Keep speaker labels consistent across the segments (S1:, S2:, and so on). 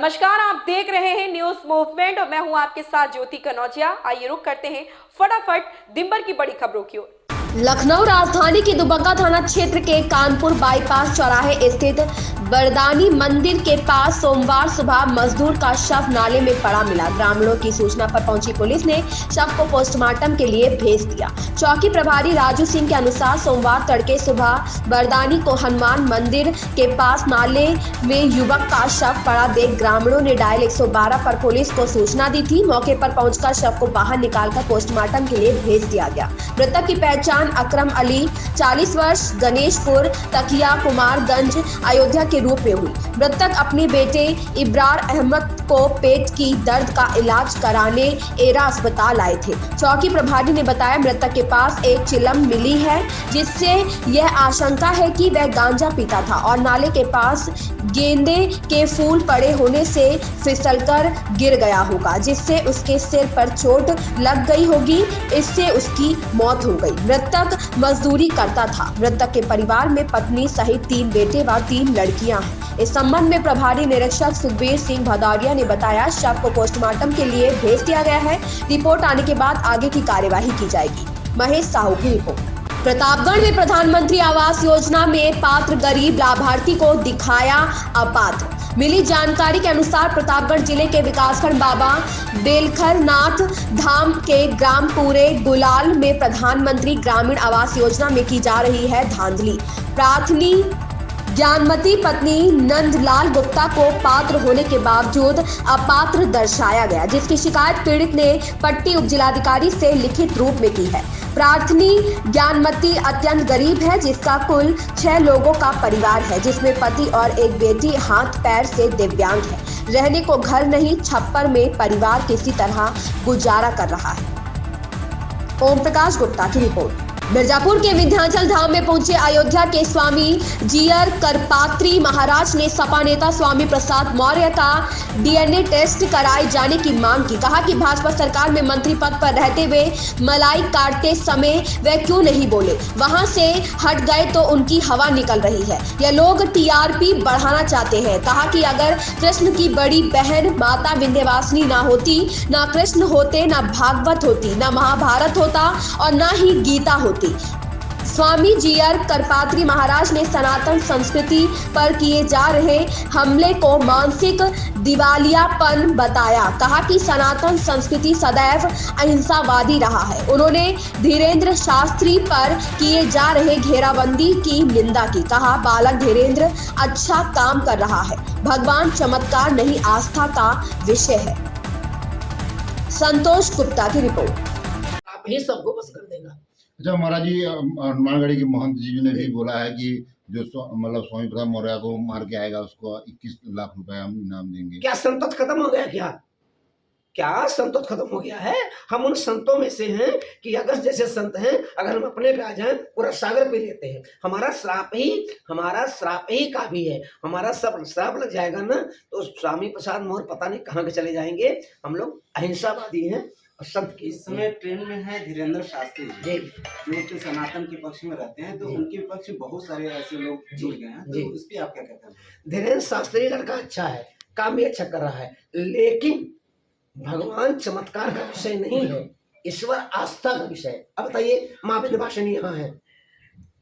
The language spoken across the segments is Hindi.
S1: नमस्कार, आप देख रहे हैं न्यूज मूवमेंट और मैं हूं आपके साथ ज्योति कनौजिया। आइए रुक करते हैं फटाफट दिन भर की बड़ी खबरों की ओर।
S2: लखनऊ राजधानी के दुबग्गा थाना क्षेत्र के कानपुर बाईपास चौराहे स्थित बरदानी मंदिर के पास सोमवार सुबह मजदूर का शव नाले में पड़ा मिला। ग्रामीणों की सूचना पर पहुंची पुलिस ने शव को पोस्टमार्टम के लिए भेज दिया। चौकी प्रभारी राजू सिंह के अनुसार सोमवार तड़के सुबह बरदानी को हनुमान मंदिर के पास नाले में युवक का शव पड़ा देख ग्रामीणों ने डायल 112 पर पुलिस को सूचना दी थी। मौके पर पहुंचकर शव को बाहर निकालकर पोस्टमार्टम के लिए भेज दिया गया। मृतक की पहचान अकरम अली 40 वर्ष गणेशपुर तकिया कुमारगंज अयोध्या के रूप में हुई। मृतक अपने बेटे इब्रार अहमद को पेट की दर्द का इलाज कराने एरा अस्पताल आए थे। चौकी प्रभारी ने बताया मृतक के पास एक चिलम मिली है जिससे यह आशंका है कि वह गांजा पीता था और नाले के पास गेंदे के फूल पड़े होने से फिसलकर गिर गया होगा जिससे उसके सिर पर चोट लग गई होगी। इससे उसकी मौत हो गई। मृतक मजदूरी करता था। मृतक के परिवार में पत्नी सहित 3 बेटे व 3 लड़कियां हैं। इस संबंध में प्रभारी निरीक्षक सुखबीर सिंह भदौरिया ने बताया शव को पोस्टमार्टम के लिए भेज दिया गया है। रिपोर्ट आने के बाद आगे की कार्यवाही की जाएगी। महेश साहू की रिपोर्ट। प्रतापगढ़ में प्रधानमंत्री आवास योजना में पात्र गरीब लाभार्थी को दिखाया अपात्र। मिली जानकारी के अनुसार प्रतापगढ़ जिले के विकासखंड बाबा बेलखरनाथ धाम के ग्राम पूरे गुलाल में प्रधानमंत्री ग्रामीण आवास योजना में की जा रही है धांधली। प्रार्थनी ज्ञानमती पत्नी नंदलाल गुप्ता को पात्र होने के बावजूद अपात्र दर्शाया गया, जिसकी शिकायत पीड़ित ने पट्टी उपजिलाधिकारी से लिखित रूप में की है। प्रार्थनी ज्ञानमती अत्यंत गरीब है, जिसका कुल 6 लोगों का परिवार है, जिसमें पति और एक बेटी हाथ पैर से दिव्यांग है। रहने को घर नहीं, छप्पर में परिवार किसी तरह गुजारा कर रहा है। ओम प्रकाश गुप्ता की रिपोर्ट। मिर्जापुर के विंध्याचल धाम में पहुंचे अयोध्या के स्वामी जीयर करपात्री महाराज ने सपा नेता स्वामी प्रसाद मौर्य का डीएनए टेस्ट कराए जाने की मांग की। कहा कि भाजपा सरकार में मंत्री पद पर रहते हुए मलाई काटते समय वे क्यों नहीं बोले, वहां से हट गए तो उनकी हवा निकल रही है। यह लोग टीआरपी बढ़ाना चाहते हैं। कहा कि अगर कृष्ण की बड़ी बहन माता विंध्यवासिनी ना होती, ना कृष्ण होते, ना भागवत होती, ना महाभारत होता और ना ही गीता होती। स्वामी जीयर करपात्री महाराज ने सनातन संस्कृति पर किए जा रहे हमले को मानसिक दिवालियापन बताया। कहा कि सनातन संस्कृति सदैव अहिंसावादी रहा है। उन्होंने धीरेन्द्र शास्त्री पर किए जा रहे घेराबंदी की निंदा की। कहा बालक धीरेन्द्र अच्छा काम कर रहा है। भगवान चमत्कार नहीं आस्था का विषय है। संतोष गुप्ता की रिपोर्ट।
S3: आप ही सबको बस कर देगा।
S4: अच्छा महाराज जी, हनुमानगढ़ी के महंत जी ने भी बोला है कि जो मतलब स्वामी प्रसाद मौर्य को मार के आएगा उसको 21 लाख रुपए हम इनाम देंगे।
S3: क्या संतोष खत्म हो गया? क्या संतोष खत्म हो गया है? हम उन संतों में से हैं कि अगस्त जैसे संत हैं, अगर हम अपने पे आ जाएं पूरा सागर पे लेते हैं। हमारा श्राप ही काफी है। हमारा सब श्राप लग जाएगा ना तो स्वामी प्रसाद मौर्य पता नहीं कहाँ के चले जाएंगे। हम लोग अहिंसावादी हैं। संत की
S5: इस समय ट्रेन में है धीरेन्द्र शास्त्री जी, जो कि सनातन के पक्ष में रहते हैं, तो उनके पक्ष में बहुत सारे ऐसे लोग जुड़ गए हैं, तो उस पर आप क्या कहते हैं?
S3: धीरेन्द्र शास्त्री लड़का अच्छा है, काम भी अच्छा कर रहा है, लेकिन भगवान चमत्कार का विषय नहीं है, ईश्वर आस्था का विषय है। अब बताइए, माँ विंध्यवासिनी यहाँ है,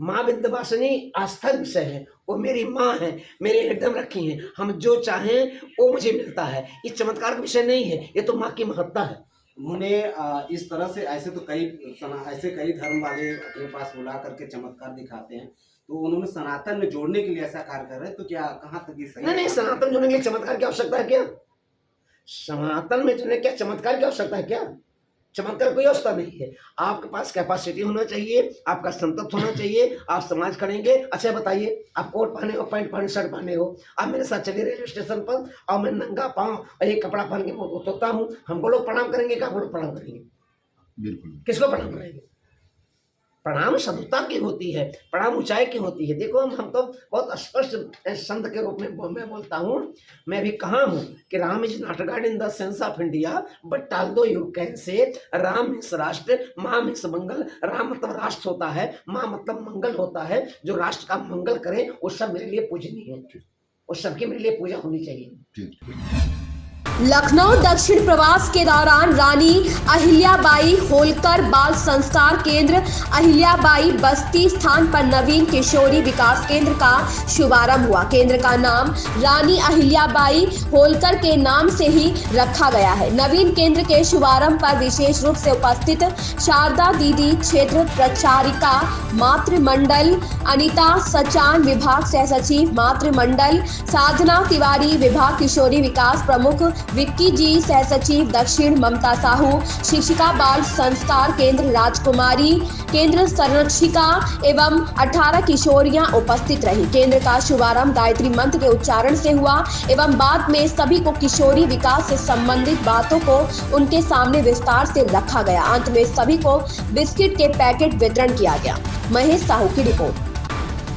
S3: माँ विंध्यवासिनी आस्था का विषय है। वो मेरी माँ है, मेरे एकदम रखी है। हम जो चाहें वो मुझे मिलता है। ये चमत्कार का विषय नहीं है, ये तो माँ की महत्ता है।
S5: उन्होंने इस तरह से ऐसे कई धर्म वाले अपने पास बुला करके चमत्कार दिखाते हैं, तो उन्होंने सनातन में जोड़ने के लिए ऐसा कार्य कर रहे हैं, तो क्या कहाँ तक ये सही?
S3: नहीं, सनातन जोड़ने के लिए चमत्कार की आवश्यकता है क्या? सनातन में जोड़ने क्या चमत्कार की आवश्यकता है क्या? चमत्कार कोई आवश्यकता नहीं है। आपके पास कैपेसिटी होना चाहिए, आपका संतत होना चाहिए, आप समाज करेंगे। अच्छा बताइए, आप कोट पहने हो, पैंट पहने, शर्ट पहने हो, आप मेरे साथ चलिए रेलवे स्टेशन पर और मैं नंगा पाँव और एक कपड़ा पहन के उतरता हूँ, हमको लोग प्रणाम करेंगे? क्या लोग प्रणाम करेंगे?
S4: बिल्कुल।
S3: किसको प्रणाम करेंगे? प्रणाम सभ्यता की होती है, प्रणाम ऊंचाई की होती है। देखो हम तो बहुत स्पष्ट संत के रूप में मैं बोलता हूँ। मैं भी कहा हूँ कि Ram is not God in the sense of India but although you can say Ram means राष्ट्र, माँ मीन्स मंगल। राम मतलब राष्ट्र होता है, माँ मतलब मंगल होता है। जो राष्ट्र का मंगल करे वो सब मेरे लिए पूजनीय है, वो सबकी मेरे लिए पूजा होनी चाहिए।
S4: ठीक।
S2: लखनऊ दक्षिण प्रवास के दौरान रानी अहिल्याबाई होलकर बाल संस्कार केंद्र अहिल्याबाई बस्ती स्थान पर नवीन किशोरी विकास केंद्र का शुभारंभ हुआ। केंद्र का नाम रानी अहिल्याबाई होलकर के नाम से ही रखा गया है। नवीन केंद्र के शुभारंभ पर विशेष रूप से उपस्थित शारदा दीदी, क्षेत्र प्रचारिका मातृमंडल अनीता सचान, विभाग सह सचिव मातृमंडल साधना तिवारी, विभाग किशोरी विकास प्रमुख विक्की जी, सह सचिव दक्षिण ममता साहू, शिक्षिका बाल संस्कार केंद्र राजकुमारी, केंद्र संरक्षिका एवं 18 किशोरियां उपस्थित रही। केंद्र का शुभारंभ गायत्री मंत्र के उच्चारण से हुआ एवं बाद में सभी को किशोरी विकास से संबंधित बातों को उनके सामने विस्तार से रखा गया। अंत में सभी को बिस्किट के पैकेट वितरण किया गया। महेश साहू की रिपोर्ट।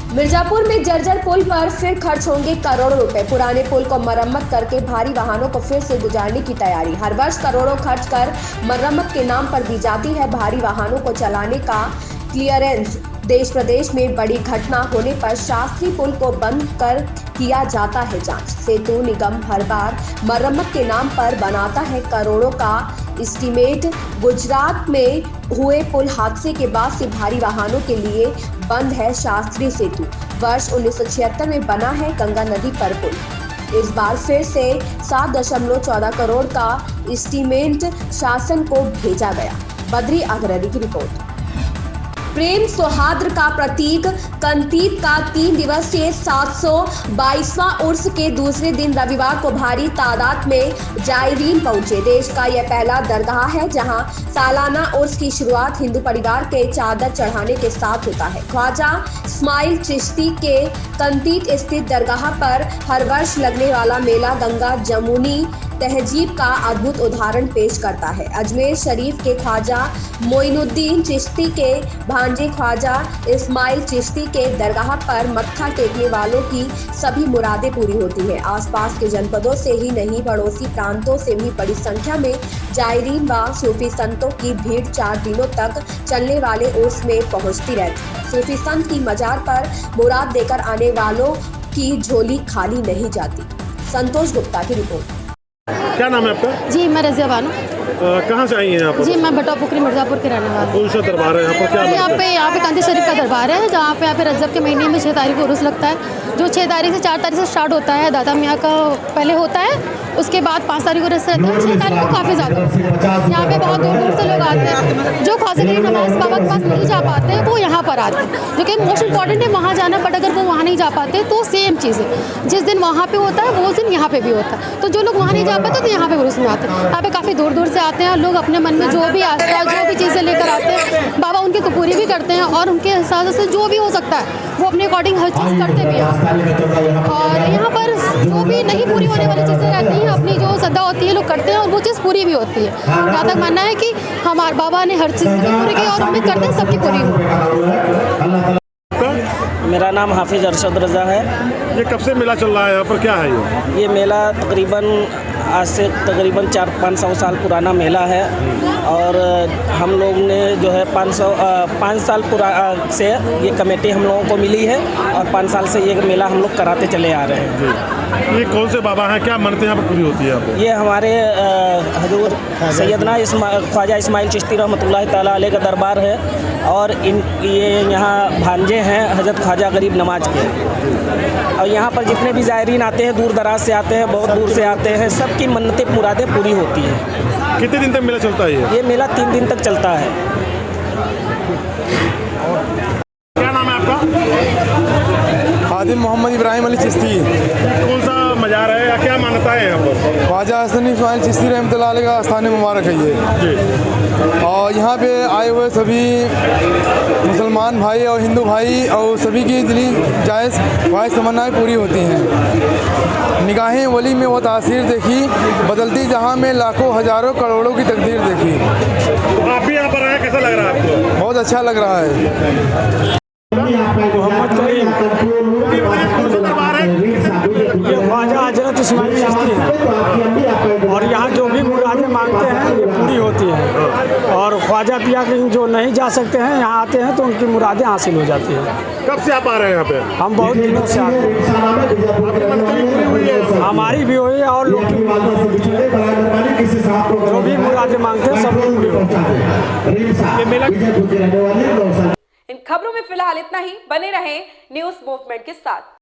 S2: मिर्जापुर में जर्जर पुल पर फिर खर्च होंगे करोड़ों रुपए। पुराने पुल को मरम्मत करके भारी वाहनों को फिर से गुजारने की तैयारी। हर वर्ष करोड़ों खर्च कर मरम्मत के नाम पर दी जाती है भारी वाहनों को चलाने का क्लियरेंस। देश प्रदेश में बड़ी घटना होने पर शास्त्री पुल को बंद कर किया जाता है जांच। सेतु निगम हर बार मरम्मत के नाम पर बनाता है करोड़ों का एस्टीमेट। गुजरात में हुए पुल हादसे के बाद से भारी वाहनों के लिए बंद है शास्त्री सेतु। वर्ष 1976 में बना है गंगा नदी पर पुल। इस बार फिर से 7.14 करोड़ का एस्टीमेट शासन को भेजा गया। बद्री अग्रवाल की रिपोर्ट। प्रेम सौहार्द का प्रतीक कंतीत का 3 दिवसीय 722वां उर्स के दूसरे दिन रविवार को भारी तादाद में जायरीन पहुंचे। देश का यह पहला दरगाह है जहां सालाना उर्स की शुरुआत हिंदू परिवार के चादर चढ़ाने के साथ होता है। ख्वाजा इस्माइल चिश्ती के कंतीत स्थित दरगाह पर हर वर्ष लगने वाला मेला गंगा जमुनी तहजीब का अद्भुत उदाहरण पेश करता है। अजमेर शरीफ के ख्वाजा मोइनुद्दीन चिश्ती के भांजे ख्वाजा इस्माइल चिश्ती के दरगाह पर मत्था टेकने वालों की सभी मुरादें पूरी होती हैं। आसपास के जनपदों से ही नहीं, पड़ोसी प्रांतों से भी बड़ी संख्या में जायरीन व सूफी संतों की भीड़ 4 दिनों तक चलने वाले उर्स में पहुंचती रहती है। सूफी संत की मजार पर मुराद देकर आने वालों की झोली खाली नहीं जाती। संतोष गुप्ता की रिपोर्ट।
S6: क्या नाम है आपका?
S7: जी मैं रज़िया बानो।
S6: कहाँ से आई हैं यहाँ पर?
S7: जी मैं भट्टा पुकरी मिर्ज़ापुर के रहने वाली हूँ।
S6: कौन सा दरबार है यहाँ पर? क्या
S7: यहाँ पे कांती शरीफ का दरबार है जहाँ पे यहाँ पे रजब के महीने में 6 तारीख को उर्स लगता है, जो 6 तारीख से 4 तारीख से स्टार्ट होता है। दाता मियाँ का पहले होता है, उसके बाद 5 तारीख को उर्स रहता है। 6 तारीख को काफ़ी ज़्यादा यहाँ पे बहुत दूर दूर से लोग आते हैं। जो ख्वाजा गरीब नवाज बाबा के पास नहीं जा पाते हैं वो यहाँ पर आते हैं, जो कि मोस्ट इम्पॉर्टेंट है वहाँ जाना। बट अगर वो वहाँ नहीं जा पाते तो सेम चीज़ है, जिस दिन वहाँ पे होता है वो दिन यहाँ पे भी होता है। तो जो लोग वहाँ नहीं जा पाते तो यहाँ पे उर्स में आते हैं। यहाँ पे काफ़ी दूर दूर से आते हैं और लोग अपने मन में जो भी आस्था, जो भी चीज़ें लेकर आते हैं, बाबा उनकी तो पूरी भी करते हैं और उनके हिसाब से जो भी हो सकता है वो अपने अकॉर्डिंग हर चीज़ करते भी हैं। और यहाँ पर जो भी नहीं पूरी होने वाली चीज़ें रहती हैं, अपनी जो श्रद्धा होती है लोग करते हैं और वो चीज़ पूरी भी होती है। जहाँ तक मानना है कि हमारे बाबा ने हर चीज़ पूरी की और उम्मीद करते हैं सबकी पूरी हो।
S8: मेरा नाम हाफिज अरशद रज़ा है।
S6: ये कब से मेला चल रहा है यहाँ पर? क्या है
S8: ये मेला तकरीबन आज से तकरीबन 400-500 साल पुराना मेला है और हम लोग ने जो है 5 साल से ये कमेटी हम लोगों को मिली है और 5 साल से ये मेला हम लोग कराते चले आ रहे हैं।
S6: ये कौन से बाबा हैं? क्या मनते यहाँ पर पूरी होती है आपको?
S8: ये हमारे हजूर सैयदना ख्वाजा इस्माइल चिश्ती रहमतुल्लाह तआला अलैह का दरबार है और ये यहाँ भांजे हैं हज़रत ख्वाजा गरीब नवाज के। और यहाँ पर जितने भी ज़ायरीन आते हैं, दूर दराज से आते हैं, बहुत दूर से आते हैं, सबकी मन्नतें मुरादें पूरी होती हैं।
S6: कितने दिन तक मेला चलता है
S8: ये मेला 3 दिन तक चलता है।
S6: क्या नाम है आपका?
S9: खादिम मोहम्मद इब्राहिम अली चिश्ती।
S6: कौन सा मजार है या क्या मान्यता है यहाँ पर?
S9: ख्वाजा हसन इस्माइल चिश्ती रहमतुल्लाह अलैह का स्थान मुबारक है ये। और यहाँ पे आए हुए सभी मुसलमान भाई और हिंदू भाई और सभी की दिली जायज़ ख्वाहिश तमन्नाएँ पूरी होती हैं। निगाहें वली में वो तासीर देखी, बदलती जहाँ में लाखों हज़ारों करोड़ों की तकदीर देखी।
S6: तो आप भी यहाँ पर आए, कैसा लग रहा है आपको?
S9: बहुत अच्छा लग रहा है।
S8: मोहम्मद करीम।
S6: कौन सा दरबार है?
S8: ये ख्वाजा हजरत इस्माइल चिश्ती है और यहाँ जो भी मुरादें मांगते हैं ये पूरी होती हैं और ख्वाजा पिया कहीं जो नहीं जा सकते हैं यहाँ आते हैं तो उनकी मुरादें हासिल हो जाती हैं।
S6: कब से आप आ रहे हैं यहाँ पे?
S8: हम बहुत दिनों से आते हैं, हमारी भी हुई मांगते हैं सब लोग पूरे हों।
S1: इन खबरों में फिलहाल इतना ही। बने रहें न्यूज मूवमेंट के साथ।